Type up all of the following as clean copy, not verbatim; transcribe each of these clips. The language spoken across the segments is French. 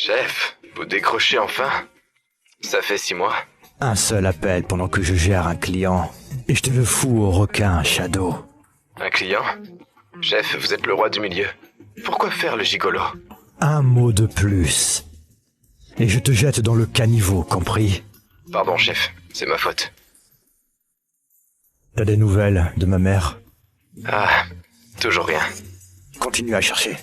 Chef, vous décrochez enfin? Ça fait 6 mois. Un seul appel pendant que je gère un client, et je te le fous au requin, Shadow. Un client? Chef, vous êtes le roi du milieu. Pourquoi faire le gigolo? Un mot de plus. Et je te jette dans le caniveau, compris? Pardon, chef, c'est ma faute. T'as des nouvelles de ma mère? Ah, toujours rien. Continue à chercher.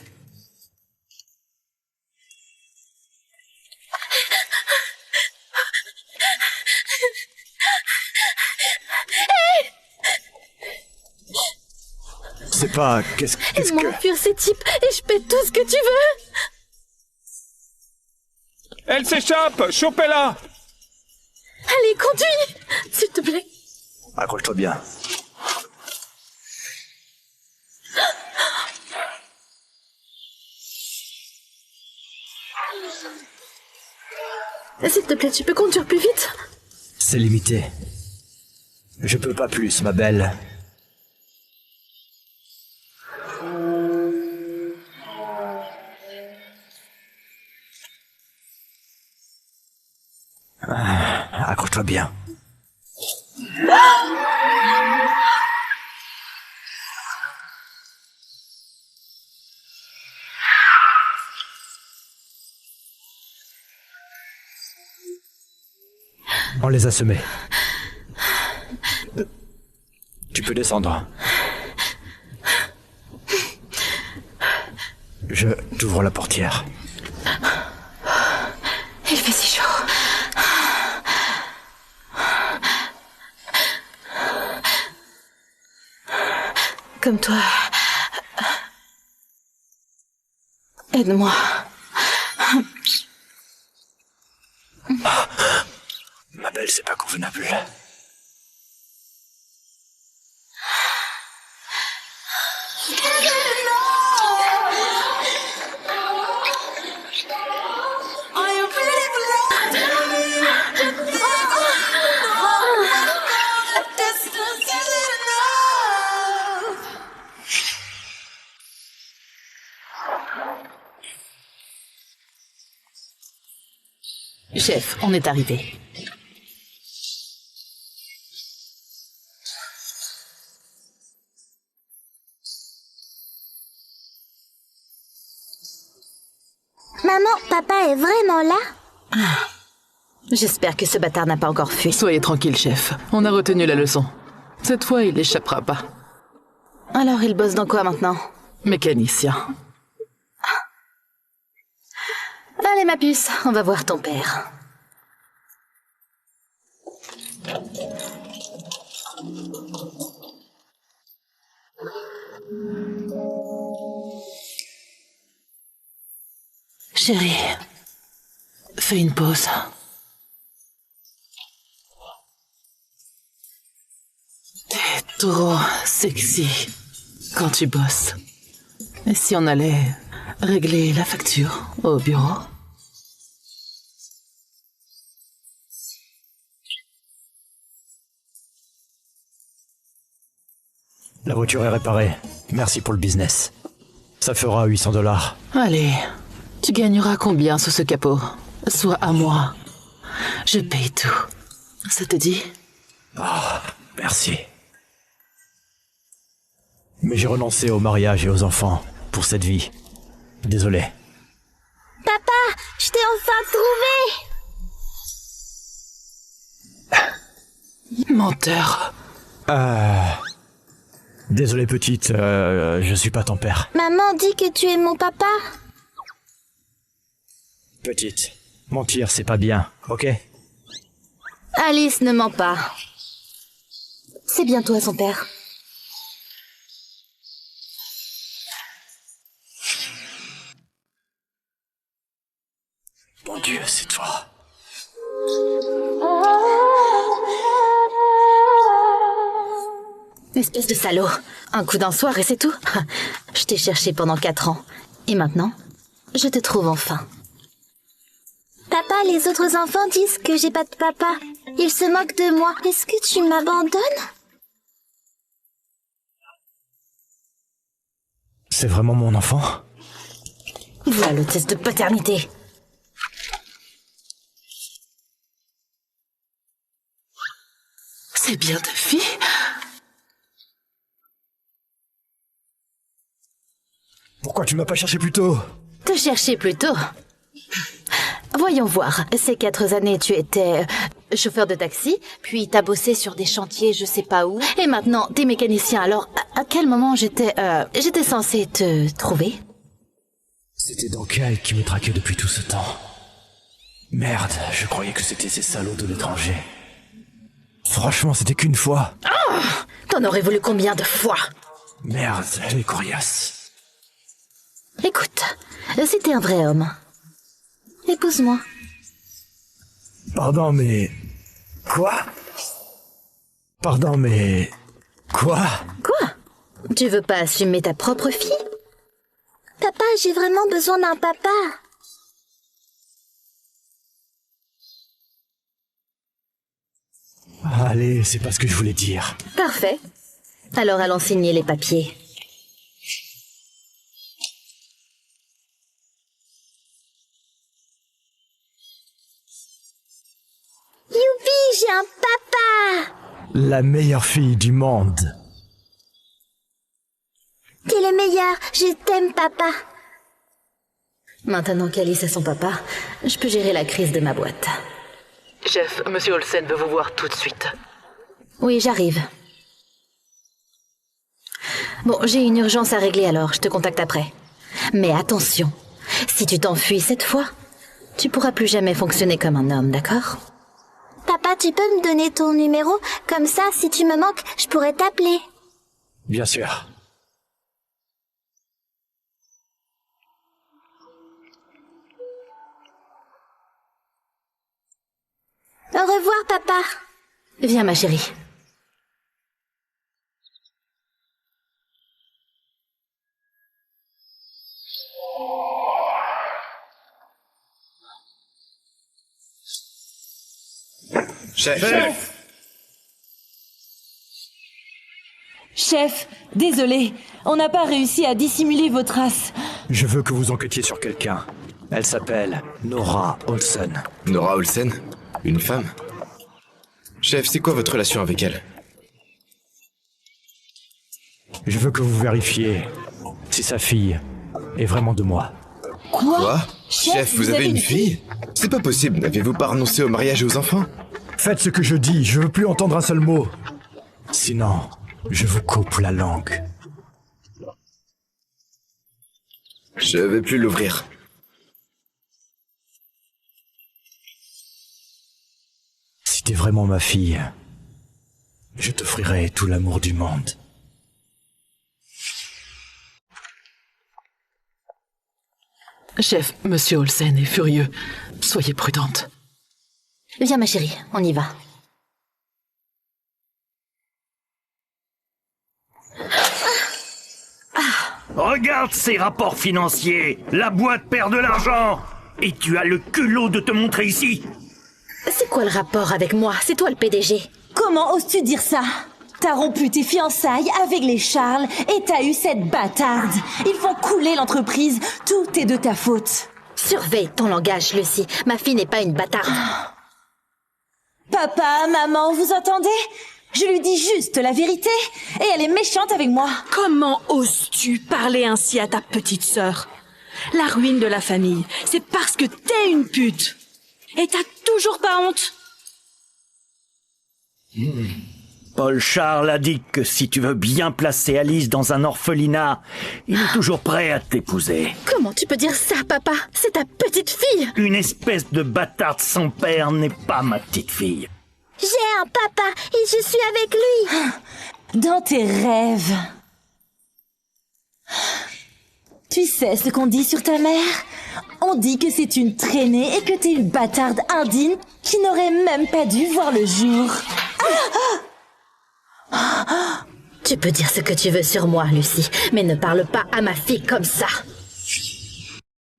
C'est pas... Qu'est-ce que... M'enfuir ces types et je paie tout ce que tu veux. Elle s'échappe! Chopez-la! Allez, conduis, s'il te plaît. Accroche-toi bien. S'il te plaît, tu peux conduire plus vite? C'est limité. Je peux pas plus, ma belle. Accroche-toi bien. On les a semés. Tu peux descendre. Je t'ouvre la portière. Il fait si chaud. Comme toi. Aide-moi. Ma belle, c'est pas convenable. Chef, on est arrivé. Maman, papa est vraiment là? J'espère que ce bâtard n'a pas encore fui. Soyez tranquille, chef. On a retenu la leçon. Cette fois, il n'échappera pas. Alors, il bosse dans quoi maintenant? Mécanicien. Allez, ma puce, on va voir ton père. Chérie, fais une pause. T'es trop sexy quand tu bosses. Et si on allait régler la facture au bureau? La voiture est réparée. Merci pour le business. Ça fera $800. Allez, tu gagneras combien sous ce capot? Sois à moi. Je paye tout. Ça te dit? Merci. Mais j'ai renoncé au mariage et aux enfants pour cette vie. Désolé. Papa, je t'ai enfin trouvé! Menteur. Désolé petite, je suis pas ton père. Maman dit que tu es mon papa. Petite, mentir c'est pas bien, ok? Alice ne ment pas. C'est bien toi, son père. Mon Dieu, c'est toi. Espèce de salaud. Un coup d'un soir et c'est tout. Je t'ai cherché pendant 4 ans. Et maintenant, je te trouve enfin. Papa, les autres enfants disent que j'ai pas de papa. Ils se moquent de moi. Est-ce que tu m'abandonnes? C'est vraiment mon enfant? Voilà le test de paternité. C'est bien ta fille? Pourquoi tu m'as pas cherché plus tôt? Te chercher plus tôt. Voyons voir. Ces 4 années, tu étais chauffeur de taxi, puis t'as bossé sur des chantiers je sais pas où, et maintenant t'es mécanicien. Alors, à quel moment j'étais censée te trouver? C'était donc elle qui me traquait depuis tout ce temps. Merde, je croyais que c'était ces salauds de l'étranger. Franchement, c'était qu'une fois. Oh, t'en aurais voulu combien de fois? Merde, les coriaces. Écoute, si t'es un vrai homme, épouse-moi. Pardon, mais... Quoi? Pardon, mais... Quoi? Quoi? Tu veux pas assumer ta propre fille? Papa, j'ai vraiment besoin d'un papa. Allez, c'est pas ce que je voulais dire. Parfait. Alors allons signer les papiers. Youpi, j'ai un papa. La meilleure fille du monde. T'es le meilleur, je t'aime, papa. Maintenant qu'Alice a son papa, je peux gérer la crise de ma boîte. Chef, Monsieur Olsen veut vous voir tout de suite. Oui, j'arrive. Bon, j'ai une urgence à régler alors, je te contacte après. Mais attention, si tu t'enfuis cette fois, tu pourras plus jamais fonctionner comme un homme, d'accord? Papa, tu peux me donner ton numéro? Comme ça, si tu me manques, je pourrais t'appeler. Bien sûr. Au revoir, papa. Viens, ma chérie. Chef. Chef, désolé, on n'a pas réussi à dissimuler vos traces. Je veux que vous enquêtiez sur quelqu'un. Elle s'appelle Nora Olsen. Nora Olsen? Une femme? Chef, c'est quoi votre relation avec elle? Je veux que vous vérifiez si sa fille est vraiment de moi. Quoi? Chef, vous avez une fille? C'est pas possible, n'avez-vous pas renoncé au mariage et aux enfants? Faites ce que je dis, je veux plus entendre un seul mot. Sinon, je vous coupe la langue. Je vais plus l'ouvrir. Si t'es vraiment ma fille, je t'offrirai tout l'amour du monde. Chef, Monsieur Olsen est furieux. Soyez prudente. Viens, ma chérie, on y va. Regarde ces rapports financiers. La boîte perd de l'argent. Et tu as le culot de te montrer ici. C'est quoi le rapport avec moi? C'est toi le PDG. Comment oses-tu dire ça? T'as rompu tes fiançailles avec les Charles et t'as eu cette bâtarde. Ils font couler l'entreprise. Tout est de ta faute. Surveille ton langage, Lucie. Ma fille n'est pas une bâtarde. Papa, maman, vous entendez? Je lui dis juste la vérité et elle est méchante avec moi. Comment oses-tu parler ainsi à ta petite sœur? La ruine de la famille, c'est parce que t'es une pute. Et t'as toujours pas honte? Paul Charles a dit que si tu veux bien placer Alice dans un orphelinat, il est toujours prêt à t'épouser. Comment tu peux dire ça, papa? C'est ta petite fille. Une espèce de bâtarde sans père n'est pas ma petite fille. J'ai un papa et je suis avec lui. Dans tes rêves. Tu sais ce qu'on dit sur ta mère? On dit que c'est une traînée et que t'es une bâtarde indigne qui n'aurait même pas dû voir le jour. Tu peux dire ce que tu veux sur moi, Lucie, mais ne parle pas à ma fille comme ça.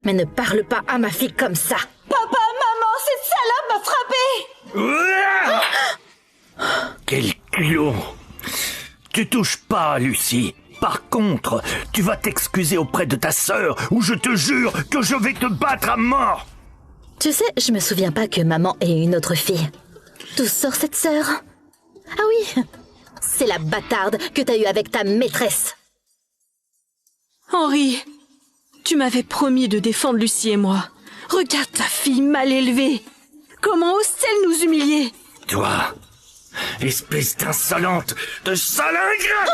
Mais ne parle pas à ma fille comme ça. Papa, maman, cette salope m'a frappée! Quel culot! Tu touches pas à Lucie. Par contre, tu vas t'excuser auprès de ta sœur ou je te jure que je vais te battre à mort. Tu sais, je me souviens pas que maman ait une autre fille. D'où sort cette sœur? Ah oui, c'est la bâtarde que t'as eue avec ta maîtresse. Henri, tu m'avais promis de défendre Lucie et moi. Regarde ta fille mal élevée. Comment ose-t-elle nous humilier? Toi, espèce d'insolente, de salingre!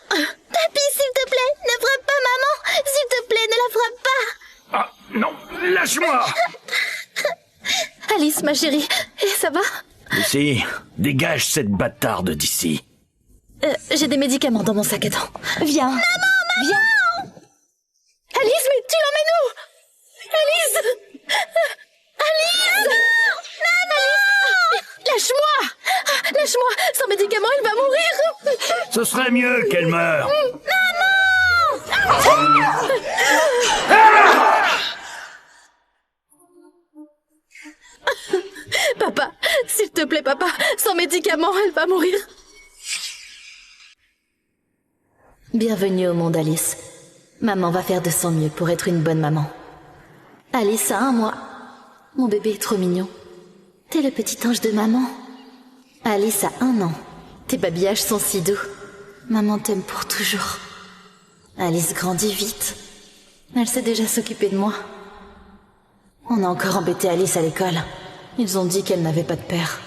Papy, s'il te plaît, ne frappe pas maman. S'il te plaît, ne la frappe pas. Ah, non, lâche-moi! Alice, ma chérie, ça va? Lucie, dégage cette bâtarde d'ici. J'ai des médicaments dans mon sac à dos. Viens. Viens. Alice, mais tu l'emmènes où? Alice! Alice! Alice! Lâche-moi! Lâche-moi! Sans médicaments, elle va mourir! Ce serait mieux qu'elle meure. Papa, s'il te plaît, papa, sans médicaments, elle va mourir. Bienvenue au monde, Alice. Maman va faire de son mieux pour être une bonne maman. Alice a 1 mois. Mon bébé est trop mignon. T'es le petit ange de maman. Alice a 1 an. Tes babillages sont si doux. Maman t'aime pour toujours. Alice grandit vite. Elle sait déjà s'occuper de moi. On a encore embêté Alice à l'école. Ils ont dit qu'elle n'avait pas de père.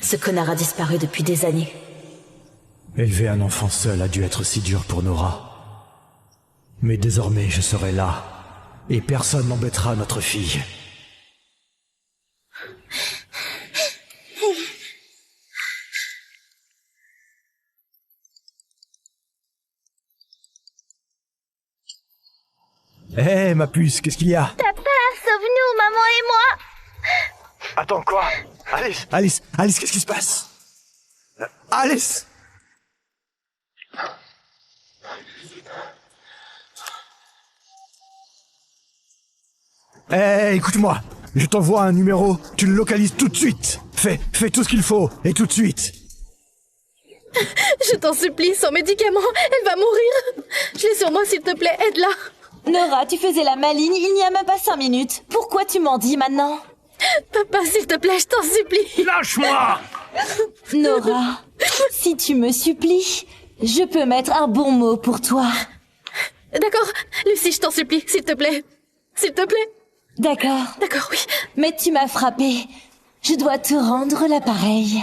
Ce connard a disparu depuis des années. Élever un enfant seul a dû être si dur pour Nora. Mais désormais, je serai là. Et personne n'embêtera notre fille. Hé, ma puce, qu'est-ce qu'il y a? Papa, sauve-nous, maman et moi. Attends, quoi? Alice, qu'est-ce qui se passe? Alice! Hé, écoute-moi. Je t'envoie un numéro, tu le localises tout de suite. Fais tout ce qu'il faut, et tout de suite. Je t'en supplie, sans médicaments, elle va mourir. Je l'ai sur moi, s'il te plaît, aide-la. Nora, tu faisais la maligne il n'y a même pas 5 minutes. Pourquoi tu m'en dis maintenant? Papa, s'il te plaît, je t'en supplie. Lâche-moi! Nora, si tu me supplies, je peux mettre un bon mot pour toi. D'accord, Lucie, je t'en supplie, s'il te plaît. S'il te plaît. D'accord. D'accord, oui. Mais tu m'as frappé. Je dois te rendre l'appareil.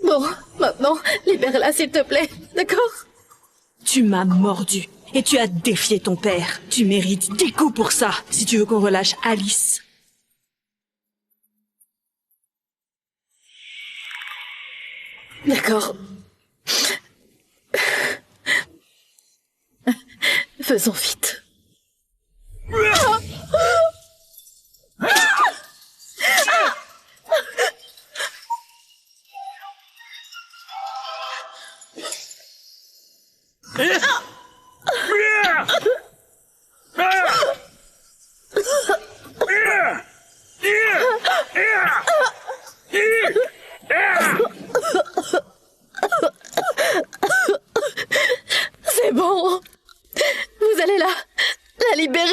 Bon, maintenant, libère-la, s'il te plaît. D'accord? Tu m'as mordu et tu as défié ton père. Tu mérites des coups pour ça, si tu veux qu'on relâche Alice. D'accord. Faisons vite. C'est bon. Vous allez la libérer.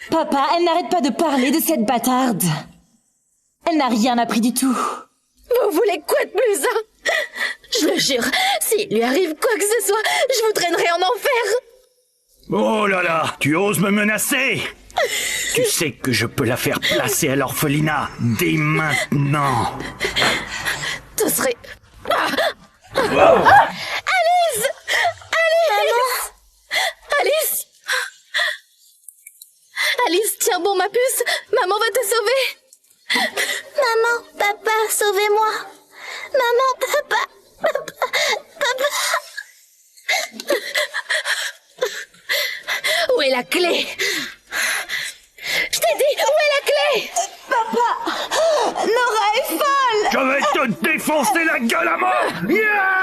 Papa, elle n'arrête pas de parler de cette bâtarde. Elle n'a rien appris du tout. Vous voulez quoi de plus, hein? Je le jure, s'il lui arrive quoi que ce soit, je vous traînerai en enfer. Oh là là, tu oses me menacer? Tu sais que je peux la faire placer à l'orphelinat dès maintenant. Ce serait... Wow. Alice! Alice! Alice! Alice, tiens bon ma puce, maman va te sauver. Maman, papa, sauvez-moi. Maman, papa. Où est la clé? Je t'ai dit, où est la clé? Papa, Nora est folle. Je vais te défoncer la gueule à mort. Yeah!